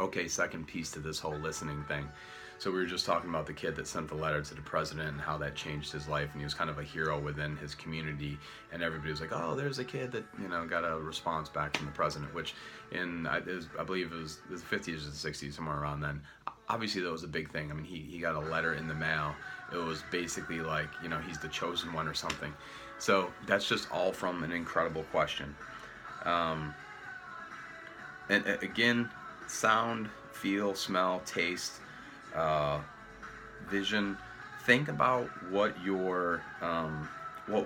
okay, second piece to this whole listening thing. So we were just talking about the kid that sent the letter to the president and how that changed his life, and he was kind of a hero within his community. And everybody was like, "Oh, there's a kid that got a response back from the president." Which, I believe it was the 50s or the 60s, somewhere around then. Obviously, that was a big thing. I mean, he got a letter in the mail. It was basically like he's the chosen one or something. So that's just all from an incredible question. Um, and again, sound, feel, smell, taste, uh, vision. Think about what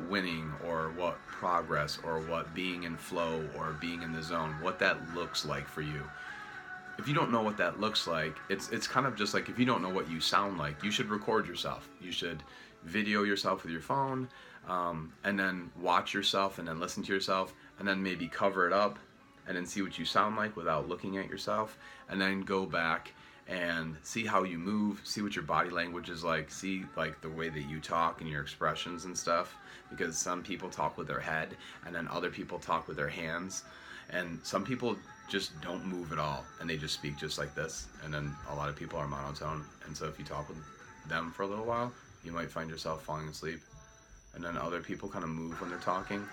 winning or what progress or what being in flow or being in the zone, what that looks like for you. If you don't know what that looks like, it's kind of just like if you don't know what you sound like, you should record yourself. You should video yourself with your phone, and then watch yourself and then listen to yourself and then maybe cover it up and then see what you sound like without looking at yourself, and then go back and see how you move, see what your body language is like, see like the way that you talk and your expressions and stuff, because some people talk with their head and then other people talk with their hands, and some people just don't move at all and they just speak just like this, and then a lot of people are monotone, and so if you talk with them for a little while, you might find yourself falling asleep, and then other people kind of move when they're talking.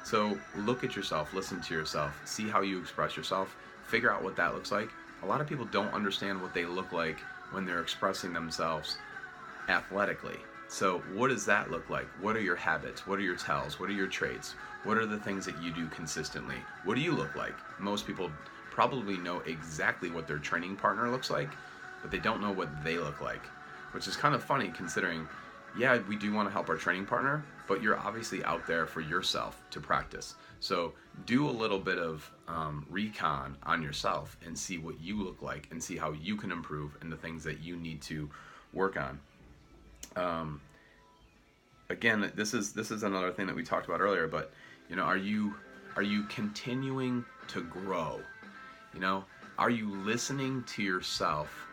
So look at yourself, listen to yourself, see how you express yourself, figure out what that looks like. A lot of people don't understand what they look like when they're expressing themselves athletically. So what does that look like? What are your habits? What are your tells? What are your traits? What are the things that you do consistently? What do you look like? Most people probably know exactly what their training partner looks like, but they don't know what they look like, which is kind of funny considering, yeah, we do want to help our training partner, but you're obviously out there for yourself to practice. So do a little bit of recon on yourself and see what you look like and see how you can improve and the things that you need to work on. Again, this is another thing that we talked about earlier, but are you continuing to grow? Are you listening to yourself,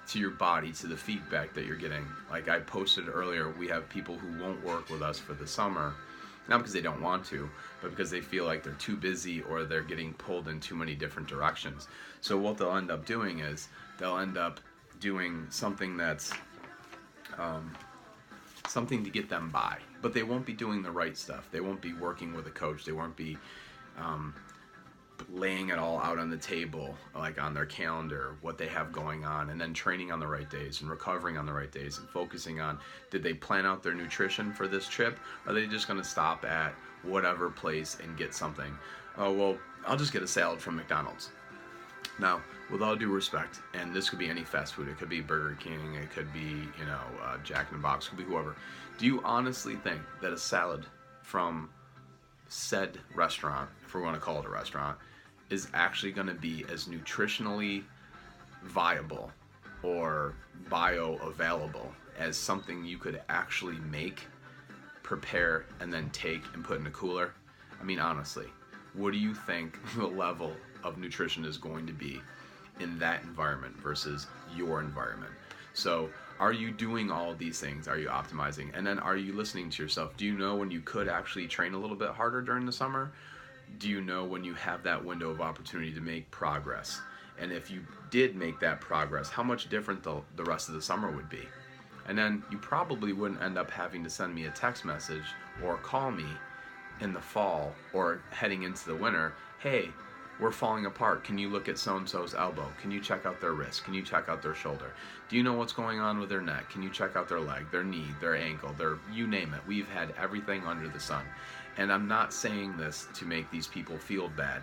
to your body, to the feedback that you're getting? Like I posted earlier, we have people who won't work with us for the summer, not because they don't want to, but because they feel like they're too busy or they're getting pulled in too many different directions. So what they'll end up doing is they'll end up doing something that's something to get them by, but they won't be doing the right stuff. They won't be working with a coach. They won't be laying it all out on the table, like on their calendar, what they have going on, and then training on the right days and recovering on the right days and focusing on, did they plan out their nutrition for this trip? Or are they just going to stop at whatever place and get something? Oh, well, I'll just get a salad from McDonald's. Now, with all due respect, and this could be any fast food, it could be Burger King, it could be, Jack in the Box, it could be whoever. Do you honestly think that a salad from said restaurant, if we want to call it a restaurant, is actually going to be as nutritionally viable or bioavailable as something you could actually make, prepare, and then take and put in a cooler? I mean, honestly, what do you think the level of nutrition is going to be in that environment versus your environment? So are you doing all of these things? Are you optimizing? And then are you listening to yourself? Do you know when you could actually train a little bit harder during the summer? Do you know when you have that window of opportunity to make progress? And if you did make that progress, how much different the rest of the summer would be? And then you probably wouldn't end up having to send me a text message or call me in the fall or heading into the winter. Hey, we're falling apart. Can you look at so-and-so's elbow? Can you check out their wrist? Can you check out their shoulder? Do you know what's going on with their neck? Can you check out their leg, their knee, their ankle, you name it. We've had everything under the sun. And I'm not saying this to make these people feel bad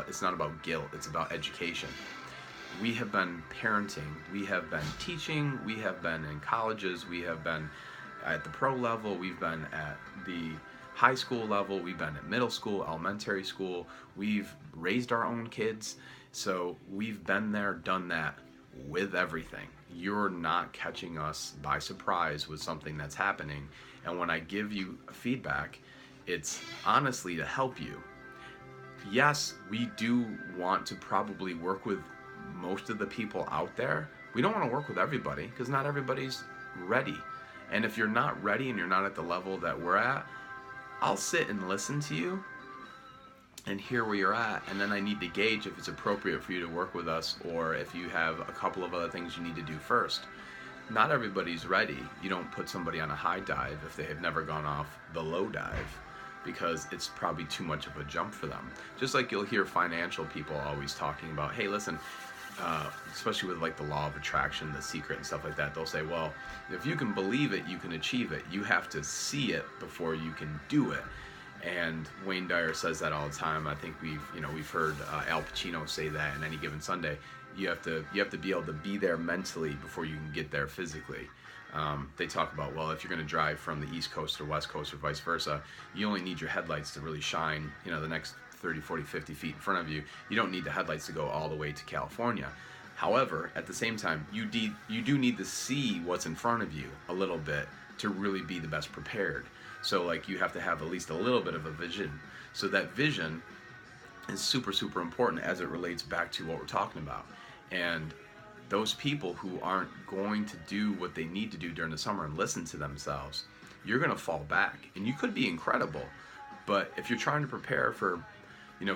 it's not about guilt, it's about education. We have been parenting, we have been teaching, we have been in colleges, we have been at the pro level, we've been at the high school level, we've been at middle school, elementary school, we've raised our own kids, so we've been there, done that with everything. You're not catching us by surprise with something that's happening, and when I give you feedback, it's honestly to help you. Yes, we do want to probably work with most of the people out there. We don't want to work with everybody because not everybody's ready. And if you're not ready and you're not at the level that we're at, I'll sit and listen to you and hear where you're at, and then I need to gauge if it's appropriate for you to work with us, or if you have a couple of other things you need to do first. Not everybody's ready. You don't put somebody on a high dive if they have never gone off the low dive, because it's probably too much of a jump for them. Just like you'll hear financial people always talking about, hey, listen, especially with like the law of attraction, The Secret, and stuff like that, they'll say, well, if you can believe it, you can achieve it. You have to see it before you can do it. And Wayne Dyer says that all the time. I think we've heard Al Pacino say that in Any Given Sunday. You have to be able to be there mentally before you can get there physically. They talk about, well, if you're going to drive from the East Coast or West Coast or vice versa, you only need your headlights to really shine, the next 30, 40, 50 feet in front of you. You don't need the headlights to go all the way to California. However, at the same time, you do need to see what's in front of you a little bit to really be the best prepared. So like you have to have at least a little bit of a vision. So that vision is super, super important as it relates back to what we're talking about. And those people who aren't going to do what they need to do during the summer and listen to themselves, you're going to fall back. And you could be incredible, but if you're trying to prepare for,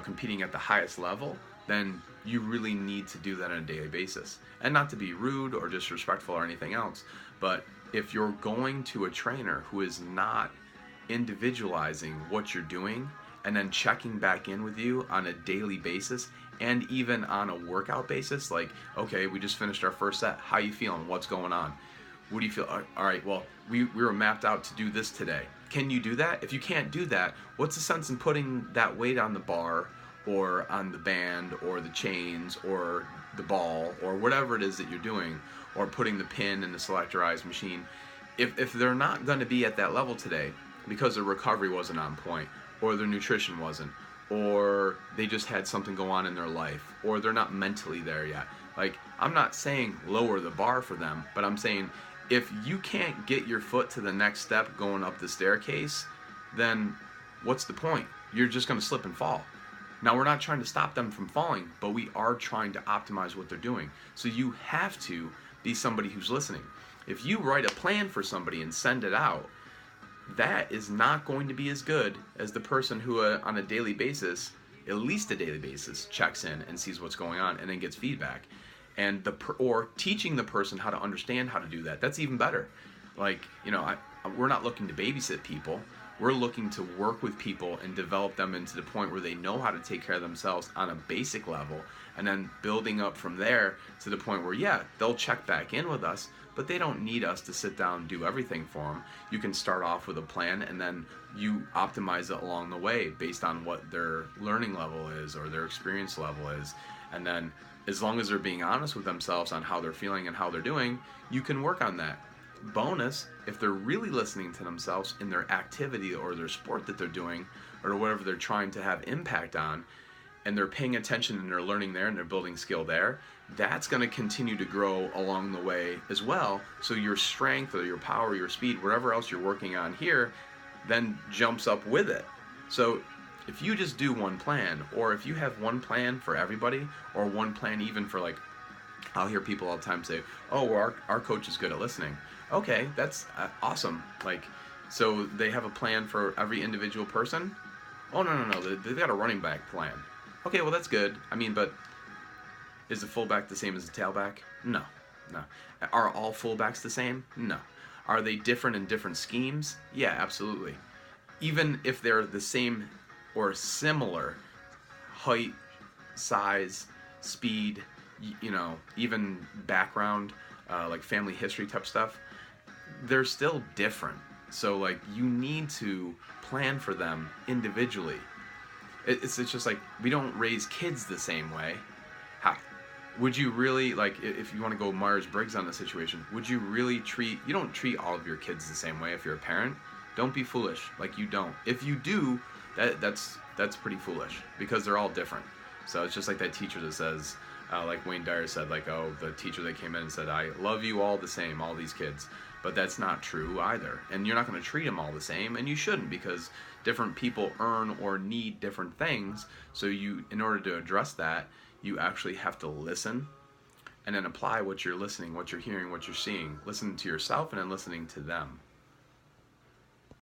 competing at the highest level, then you really need to do that on a daily basis. And not to be rude or disrespectful or anything else, but if you're going to a trainer who is not individualizing what you're doing and then checking back in with you on a daily basis and even on a workout basis, like, okay, we just finished our first set, how you feeling, what's going on, what do you feel, all right, well, we were mapped out to do this today, can you do that? If you can't do that, what's the sense in putting that weight on the bar or on the band or the chains or the ball or whatever it is that you're doing, or putting the pin in the selectorized machine? If they're not going to be at that level today because their recovery wasn't on point, or their nutrition wasn't, or they just had something go on in their life, or they're not mentally there yet. Like, I'm not saying lower the bar for them, but I'm saying if you can't get your foot to the next step going up the staircase, then what's the point? You're just going to slip and fall. Now, we're not trying to stop them from falling, but we are trying to optimize what they're doing. So you have to be somebody who's listening. If you write a plan for somebody and send it out, that is not going to be as good as the person who on a daily basis, at least a daily basis, checks in and sees what's going on and then gets feedback. And or teaching the person how to understand how to do that. That's even better. Like, we're not looking to babysit people. We're looking to work with people and develop them into the point where they know how to take care of themselves on a basic level, and then building up from there to the point where, yeah, they'll check back in with us, but they don't need us to sit down and do everything for them. You can start off with a plan, and then you optimize it along the way based on what their learning level is or their experience level is. And then as long as they're being honest with themselves on how they're feeling and how they're doing, you can work on that. Bonus, if they're really listening to themselves in their activity or their sport that they're doing, or whatever they're trying to have impact on, and they're paying attention and they're learning there and they're building skill there, that's going to continue to grow along the way as well. So your strength or your power, your speed, whatever else you're working on here, then jumps up with it. So if you just do one plan, or if you have one plan for everybody, or one plan even for, like, I'll hear people all the time say, oh, well, our coach is good at listening. Okay, that's awesome. Like, so they have a plan for every individual person? Oh, no. They've got a running back plan. Okay, well, that's good. I mean, but is the fullback the same as the tailback? No. Are all fullbacks the same? No. Are they different in different schemes? Yeah, absolutely. Even if they're the same or similar height, size, speed, even background, like family history type stuff, they're still different. So, like, you need to plan for them individually. It's just like, we don't raise kids the same way. How would you really, like, if you want to go Myers-Briggs on the situation, would you really you don't treat all of your kids the same way if you're a parent. Don't be foolish. Like, you don't. If you do, that's pretty foolish, because they're all different. So it's just like that teacher that says, like Wayne Dyer said, like, oh, the teacher that came in and said, I love you all the same, all these kids. But that's not true either. And you're not going to treat them all the same, and you shouldn't, because different people earn or need different things. So in order to address that, you actually have to listen and then apply what you're listening, what you're hearing, what you're seeing. Listen to yourself and then listening to them.